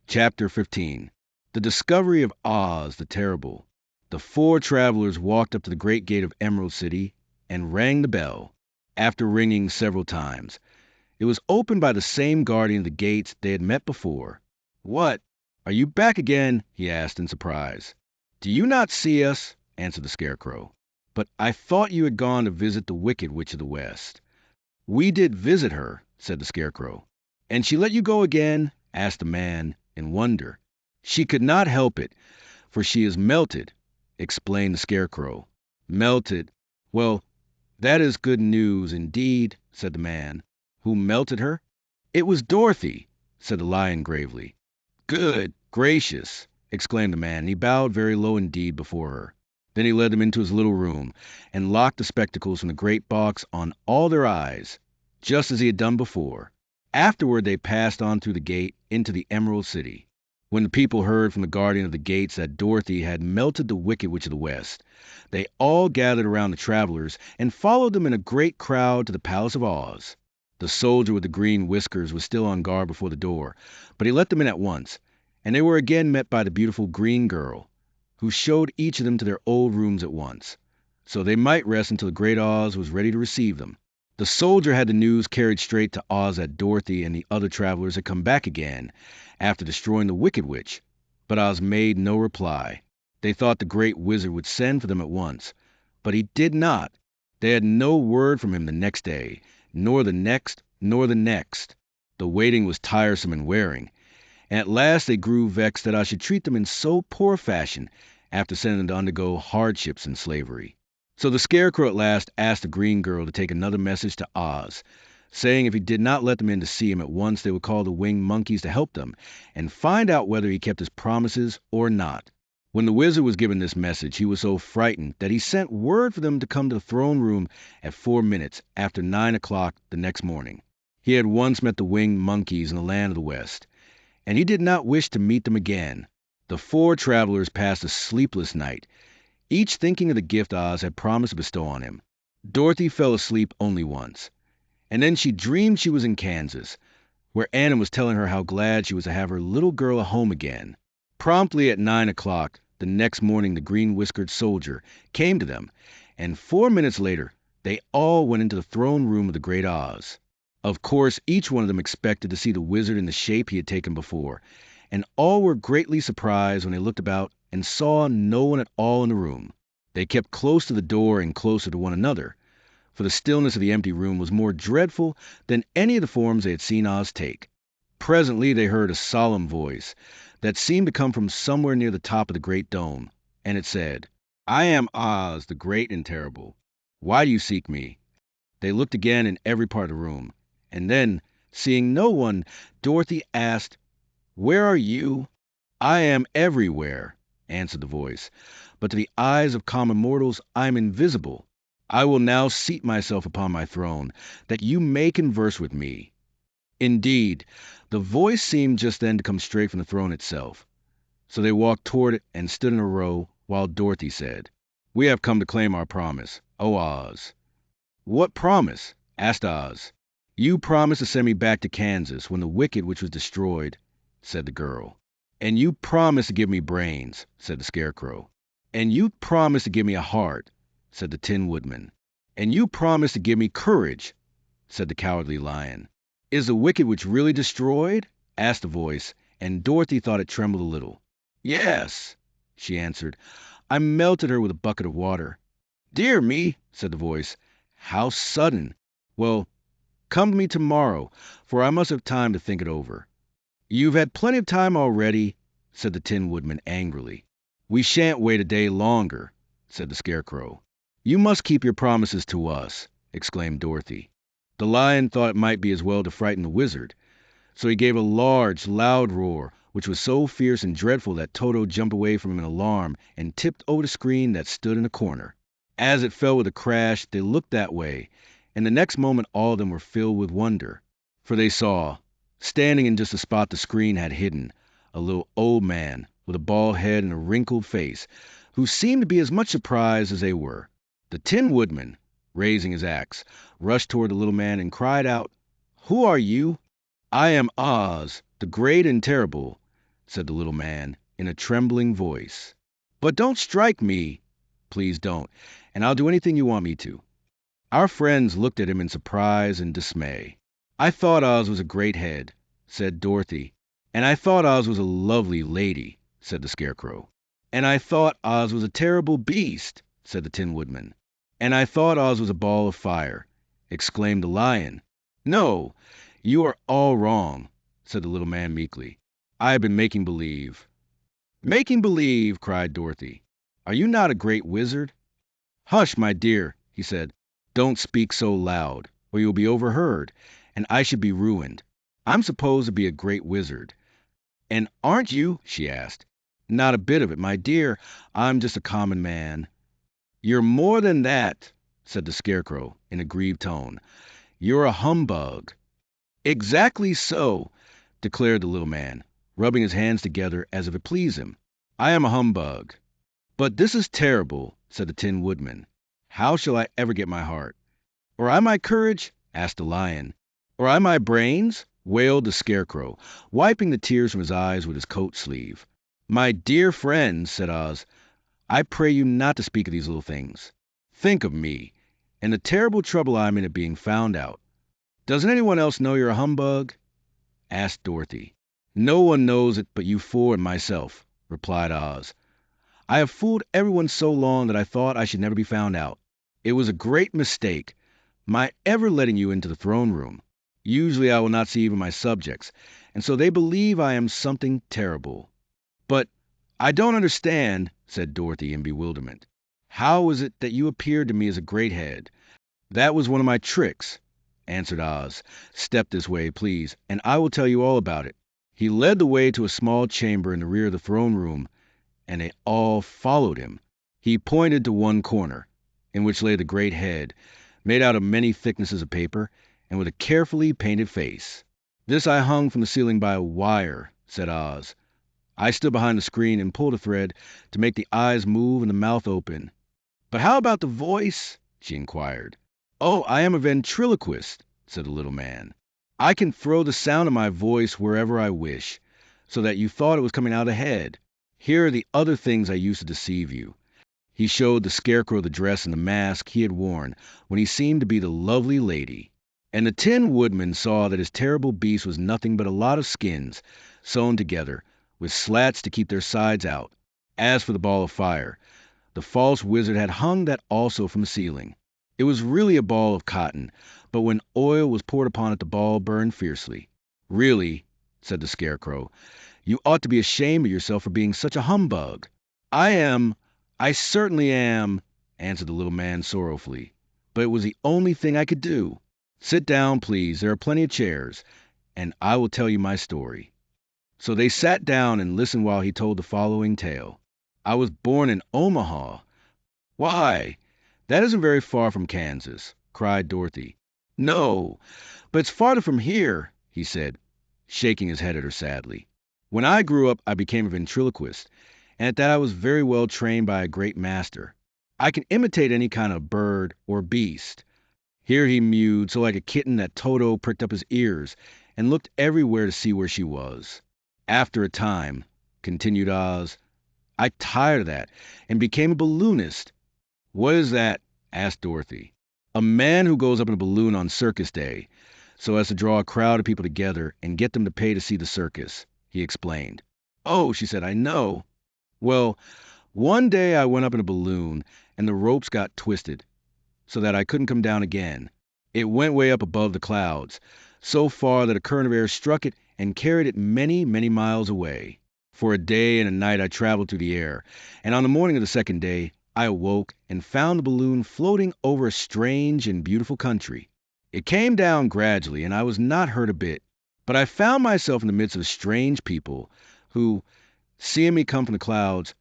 Chapter 15. The Discovery of Oz the Terrible. The four travelers walked up to the great gate of Emerald City and rang the bell. After ringing several times, it was opened by the same guardian of the gates they had met before. "What? Are you back again?" he asked in surprise. "Do you not see us?" answered the Scarecrow. "But I thought you had gone to visit the Wicked Witch of the West." "We did visit her," said the Scarecrow. "And she let you go again?" asked the man in wonder. "She could not help it, for she is melted," explained the Scarecrow. "Melted? Well, that is good news indeed," said the man. "Who melted her?" "It was Dorothy," said the Lion gravely. "Good gracious!" exclaimed the man, and he bowed very low indeed before her. Then he led them into his little room and locked the spectacles from the great box on all their eyes, just as he had done before. Afterward they passed on through the gate into the Emerald City. When the people heard from the guardian of the gates that Dorothy had melted the Wicked Witch of the West, they all gathered around the travelers and followed them in a great crowd to the Palace of Oz. The soldier with the green whiskers was still on guard before the door, but he let them in at once, and they were again met by the beautiful green girl, who showed each of them to their old rooms at once, so they might rest until the great Oz was ready to receive them. The soldier had the news carried straight to Oz that Dorothy and the other travelers had come back again after destroying the Wicked Witch, but Oz made no reply. They thought the great wizard would send for them at once, but he did not. They had no word from him the next day, nor the next, nor the next. The waiting was tiresome and wearing, and at last they grew vexed that I should treat them in so poor fashion after sending them to undergo hardships in slavery. So the Scarecrow at last asked the green girl to take another message to Oz, saying if he did not let them in to see him at once, they would call the winged monkeys to help them and find out whether he kept his promises or not. When the wizard was given this message, he was so frightened that he sent word for them to come to the throne room at 4 minutes after 9 o'clock the next morning. He had once met the winged monkeys in the land of the West, and he did not wish to meet them again. The four travelers passed a sleepless night, each thinking of the gift Oz had promised to bestow on him. Dorothy fell asleep only once, and then she dreamed she was in Kansas, where Anna was telling her how glad she was to have her little girl at home again. Promptly at 9 o'clock the next morning the green-whiskered soldier came to them, and 4 minutes later they all went into the throne room of the great Oz. Of course, each one of them expected to see the wizard in the shape he had taken before, and all were greatly surprised when they looked about and saw no one at all in the room. They kept close to the door and closer to one another, for the stillness of the empty room was more dreadful than any of the forms they had seen Oz take. Presently they heard a solemn voice that seemed to come from somewhere near the top of the great dome, and it said, "I am Oz, the great and terrible. Why do you seek me?" They looked again in every part of the room, and then, seeing no one, Dorothy asked, "Where are you?" "I am everywhere," answered the voice, "but to the eyes of common mortals I am invisible. I will now seat myself upon my throne, that you may converse with me." Indeed, the voice seemed just then to come straight from the throne itself. So they walked toward it and stood in a row, while Dorothy said, "We have come to claim our promise, O Oz." "What promise?" asked Oz. "You promised to send me back to Kansas when the Wicked Witch was destroyed," said the girl. "And you promised to give me brains," said the Scarecrow. "And you promised to give me a heart," said the Tin Woodman. "And you promised to give me courage," said the Cowardly Lion. "Is the Wicked Witch really destroyed?" asked the voice, and Dorothy thought it trembled a little. "Yes," she answered. "I melted her with a bucket of water." "Dear me," said the voice. "How sudden! Well, come to me tomorrow, for I must have time to think it over." "You've had plenty of time already," said the Tin Woodman angrily. "We shan't wait a day longer," said the Scarecrow. "You must keep your promises to us," exclaimed Dorothy. The lion thought it might be as well to frighten the wizard, so he gave a large, loud roar, which was so fierce and dreadful that Toto jumped away from him in alarm and tipped over the screen that stood in a corner. As it fell with a crash, they looked that way, and the next moment all of them were filled with wonder, for they saw, standing in just the spot the screen had hidden, a little old man with a bald head and a wrinkled face, who seemed to be as much surprised as they were. The Tin Woodman, raising his axe, rushed toward the little man and cried out, "Who are you?" "I am Oz, the great and terrible," said the little man in a trembling voice. "But don't strike me. Please don't, and I'll do anything you want me to." Our friends looked at him in surprise and dismay. "I thought Oz was a great head," said Dorothy. "And I thought Oz was a lovely lady," said the Scarecrow. "And I thought Oz was a terrible beast," said the Tin Woodman. "And I thought Oz was a ball of fire," exclaimed the Lion. "No, you are all wrong," said the little man meekly. "I have been making believe." "Making believe!" cried Dorothy. "Are you not a great wizard?" "Hush, my dear," he said. "Don't speak so loud, or you'll be overheard, and I should be ruined. I'm supposed to be a great wizard." "And aren't you?" she asked. "Not a bit of it, my dear. I'm just a common man." "You're more than that," said the Scarecrow in a grieved tone. "You're a humbug." "Exactly so," declared the little man, rubbing his hands together as if it pleased him. "I am a humbug." "But this is terrible," said the Tin Woodman. "How shall I ever get my heart?" "Or I my courage?" asked the Lion. "Or I my brains?" wailed the Scarecrow, wiping the tears from his eyes with his coat sleeve. "My dear friends," said Oz, "I pray you not to speak of these little things. Think of me, and the terrible trouble I'm in at being found out." "Doesn't anyone else know you're a humbug?" asked Dorothy. "No one knows it but you four and myself," replied Oz. "I have fooled everyone so long that I thought I should never be found out. It was a great mistake, my ever letting you into the throne room. Usually I will not see even my subjects, and so they believe I am something terrible." "But I don't understand," said Dorothy in bewilderment. "How is it that you appeared to me as a great head?" "That was one of my tricks," answered Oz. "Step this way, please, and I will tell you all about it." He led the way to a small chamber in the rear of the throne room, and they all followed him. He pointed to one corner, in which lay the great head, made out of many thicknesses of paper, and with a carefully painted face. "This I hung from the ceiling by a wire," said Oz. "I stood behind the screen and pulled a thread to make the eyes move and the mouth open." "But how about the voice?" she inquired. "Oh, I am a ventriloquist," said the little man. "I can throw the sound of my voice wherever I wish, so that you thought it was coming out of the head. Here are the other things I used to deceive you." He showed the Scarecrow the dress and the mask he had worn when he seemed to be the lovely lady. And the Tin Woodman saw that his terrible beast was nothing but a lot of skins, sewn together, with slats to keep their sides out. As for the ball of fire, the false wizard had hung that also from the ceiling. It was really a ball of cotton, but when oil was poured upon it the ball burned fiercely. "Really," said the Scarecrow, "you ought to be ashamed of yourself for being such a humbug." I certainly am," answered the little man sorrowfully. "But it was the only thing I could do. Sit down, please, there are plenty of chairs, and I will tell you my story." So they sat down and listened while he told the following tale. "I was born in Omaha." "Why, that isn't very far from Kansas," cried Dorothy. "No, but it's farther from here," he said, shaking his head at her sadly. "When I grew up I became a ventriloquist, and at that I was very well trained by a great master. I can imitate any kind of bird or beast." Here he mewed so like a kitten that Toto pricked up his ears and looked everywhere to see where she was. "After a time," continued Oz, "I tired of that and became a balloonist." "What is that?" asked Dorothy. "A man who goes up in a balloon on circus day, so as to draw a crowd of people together and get them to pay to see the circus," he explained. "Oh," she said, "I know. Well, one day I went up in a balloon, and the ropes got twisted, so that I couldn't come down again. It went way up above the clouds, so far that a current of air struck it and carried it many, many miles away. For a day and a night I traveled through the air, and on the morning of the second day I awoke and found the balloon floating over a strange and beautiful country. It came down gradually, and I was not hurt a bit, but I found myself in the midst of strange people who, seeing me come from the clouds,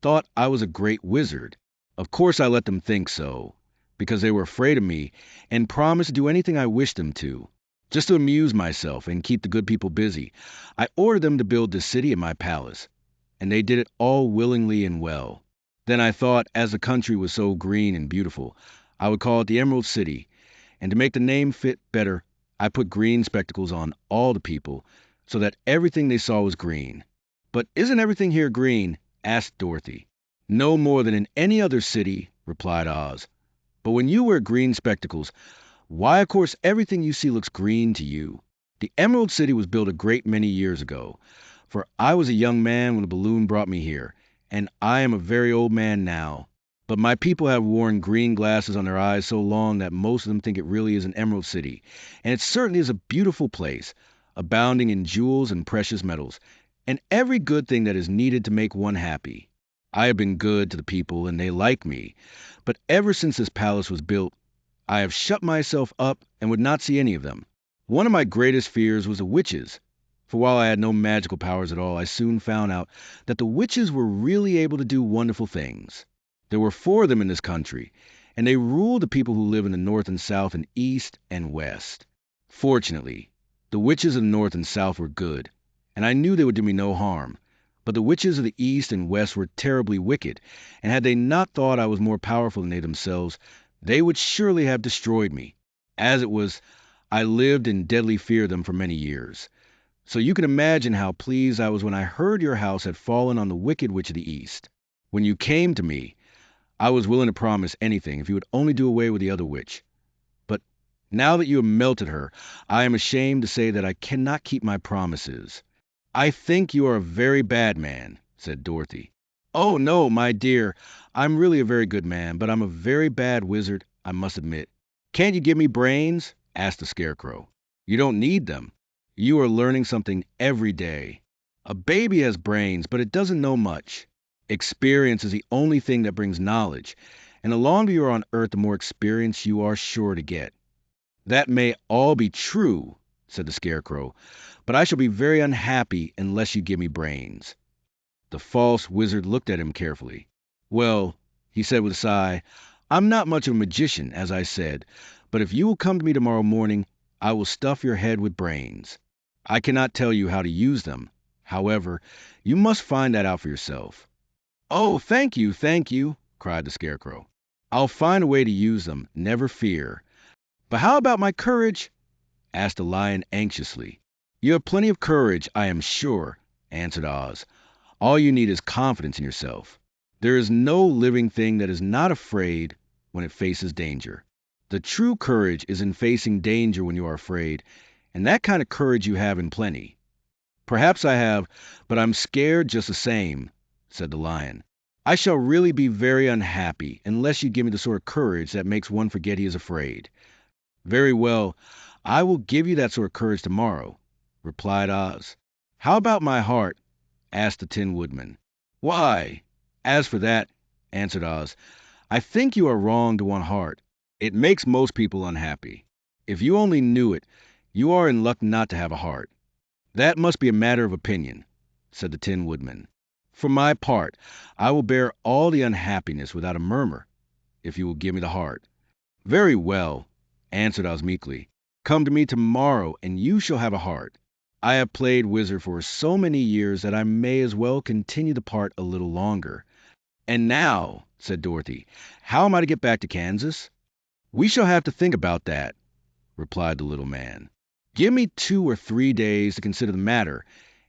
thought I was a great wizard. Of course I let them think so, because they were afraid of me and promised to do anything I wished them to. Just to amuse myself and keep the good people busy, I ordered them to build this city in my palace, and they did it all willingly and well. Then I thought, as the country was so green and beautiful, I would call it the Emerald City, and to make the name fit better, I put green spectacles on all the people, so that everything they saw was green. "But isn't everything here green?" asked Dorothy. "No more than in any other city," replied Oz. "But when you wear green spectacles, why, of course, everything you see looks green to you. The Emerald City was built a great many years ago, for I was a young man when a balloon brought me here, and I am a very old man now. But my people have worn green glasses on their eyes so long that most of them think it really is an Emerald City, and it certainly is a beautiful place, abounding in jewels and precious metals, and every good thing that is needed to make one happy. I have been good to the people, and they like me, but ever since this palace was built, I have shut myself up and would not see any of them. One of my greatest fears was the witches, for while I had no magical powers at all, I soon found out that the witches were really able to do wonderful things. There were 4 of them in this country, and they ruled the people who live in the north and south and east and west. Fortunately, the witches of the north and south were good, and I knew they would do me no harm. But the witches of the east and west were terribly wicked, and had they not thought I was more powerful than they themselves, they would surely have destroyed me. As it was, I lived in deadly fear of them for many years. So you can imagine how pleased I was when I heard your house had fallen on the wicked witch of the east. When you came to me, I was willing to promise anything if you would only do away with the other witch. But now that you have melted her, I am ashamed to say that I cannot keep my promises." "I think you are a very bad man," said Dorothy. "Oh, no, my dear. I'm really a very good man, but I'm a very bad wizard, I must admit." "Can't you give me brains?" asked the Scarecrow. "You don't need them. You are learning something every day. A baby has brains, but it doesn't know much. Experience is the only thing that brings knowledge, and the longer you are on Earth, the more experience you are sure to get." "That may all be true," said the Scarecrow, "but I shall be very unhappy unless you give me brains." The false wizard looked at him carefully. "Well," he said with a sigh, "I'm not much of a magician, as I said, but if you will come to me tomorrow morning, I will stuff your head with brains. I cannot tell you how to use them. However, you must find that out for yourself." "Oh, thank you," cried the Scarecrow. "I'll find a way to use them, never fear." "But how about my courage?" asked the Lion anxiously. "You have plenty of courage, I am sure," answered Oz. "All you need is confidence in yourself. There is no living thing that is not afraid when it faces danger. The true courage is in facing danger when you are afraid, and that kind of courage you have in plenty." "Perhaps I have, but I'm scared just the same," said the Lion. "I shall really be very unhappy unless you give me the sort of courage that makes one forget he is afraid." "Very well, I will give you that sort of courage tomorrow," replied Oz. "How about my heart?" asked the Tin Woodman. "Why, as for that," answered Oz, "I think you are wrong to want heart. It makes most people unhappy. If you only knew it, you are in luck not to have a heart." "That must be a matter of opinion," said the Tin Woodman. "For my part, I will bear all the unhappiness without a murmur, if you will give me the heart." "Very well," answered Oz meekly. "Come to me tomorrow, and you shall have a heart. I have played wizard for so many years that I may as well continue the part a little longer." "And now," said Dorothy, "how am I to get back to Kansas?" "We shall have to think about that," replied the little man. "Give me 2 or 3 days to consider the matter,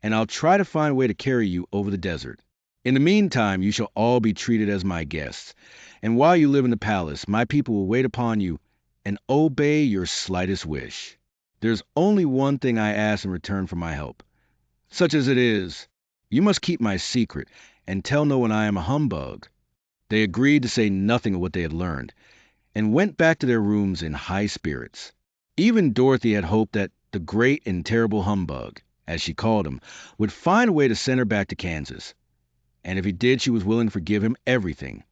and I'll try to find a way to carry you over the desert. In the meantime, you shall all be treated as my guests, and while you live in the palace, my people will wait upon you and obey your slightest wish. There's only one thing I ask in return for my help. Such as it is, you must keep my secret and tell no one I am a humbug." They agreed to say nothing of what they had learned, and went back to their rooms in high spirits. Even Dorothy had hoped that the great and terrible humbug, as she called him, would find a way to send her back to Kansas. And if he did, she was willing to forgive him everything.